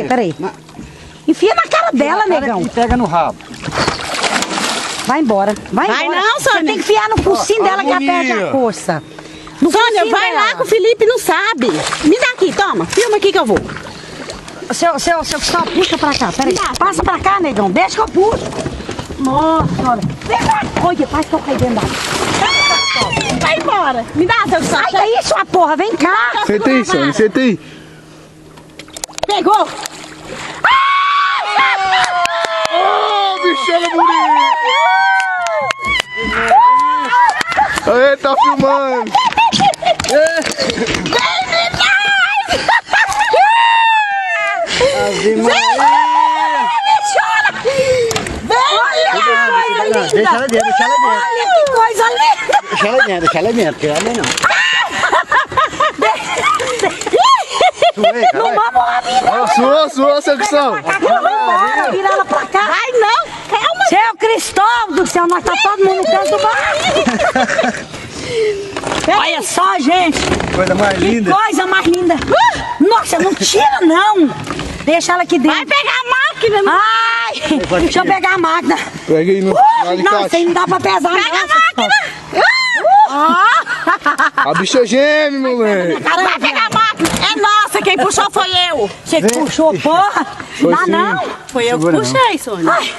Peraí. Enfia na cara dela, negão. E pega no rabo. Vai embora. Vai embora. não, Sônia. Você tem que enfiar no focinho dela que ela perde a força. Sônia, vai lá que o Felipe não sabe. Me dá aqui, toma. Filma aqui que eu vou. Seu Cristóvão, puxa pra cá, peraí. Passa pra cá, negão. Deixa que eu puxo. Nossa, olha. Olha, faz que eu caí dentro d'água. Vai embora. Me dá, seu Cristóvão. Sai daí, sua porra. Vem cá. Senta aí, Sônia, senta aí. Pegou. Ô, bichona bonita! Aê, tá filmando! Ave Maria! Deixa ela dentro, deixa ela dentro. Olha que coisa linda. Deixa ela dentro, porque ela não. Não vamos lá, vira. Suou, seu Cristóvão! Vira ela pra cá. Ai, não. Calma. Seu Cristóvão do céu, nós tá todo mundo no canto do bar. Olha só, gente. Coisa mais Que linda. coisa mais linda. Nossa, não tira não. Deixa ela aqui dentro. Vai pegar a máquina. Ai, deixa eu pegar a máquina. Pega aí no Nossa, alicate. aí não dá pra pesar. Pega a não, máquina. A bicha geme, moleque! Vai pegar a máquina. É nossa, quem puxou foi eu. Você puxou, porra? Foi Dá sim. não. Foi eu que puxei, Sônia. Ai,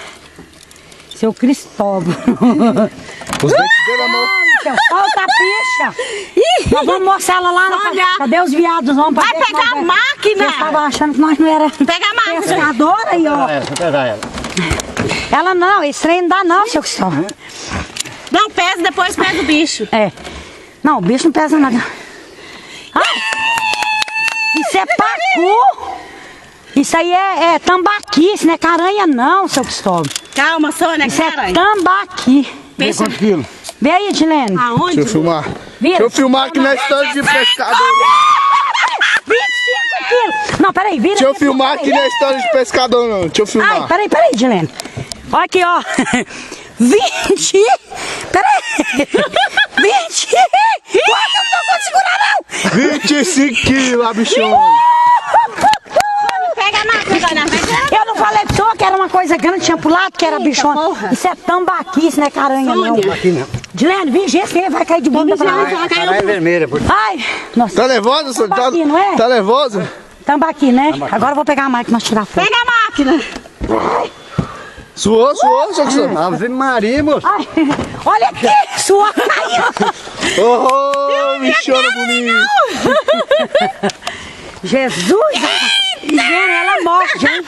seu Cristóvão. Os dentes dele, amor. Solta a picha. Nós vamos mostrar ela lá. Olha. Cadê os viados? Vamos Vai pegar a máquina. Vocês estavam achando que nós não era Pega a máquina. pescadora aí, ó. Vou pegar ela. Ela não, esse trem não dá não, seu Cristóvão. Não pesa, depois pesa o bicho. É. Não, o bicho não pesa nada. Ai, isso é pacu. Isso aí é tambaqui, isso não é caranha não, seu Cristóvão. Calma, Sônia, Isso é cara. tambaqui. Tem quantos quilos? Vem aí, Edilene. Aonde? Deixa eu filmar. Vira. Deixa eu filmar aqui na história de pescador. 25 quilos. Não, peraí, vira. Deixa eu filmar aqui na história de pescador, não. Deixa eu filmar. Ai, peraí, Edilene. Olha aqui, ó. 20. Peraí. 20. Quase não tô conseguindo segurar, não. 25 quilos, a bichona. Pega a máquina, Sônia. Eu não falei pra você que era uma coisa grande, tinha pulado, que era bichona. porra. Isso é tambaqui, isso não é caranha, não. Aqui não. Edilene, vigia esse vai cair de bunda pra lá. Ela é vermelha. Ai, nossa. Tá nervosa, Sônia? Tambaqui, não é? Tá nervosa? Tambaqui, né? Agora eu vou pegar a máquina e tirar foto. Pega a máquina. Suou, seu Cristóvão. Ave Maria, moço. Ai, olha aqui, suor caindo. Oh, bichona bonita. Jesus! Gente, ela morde, hein?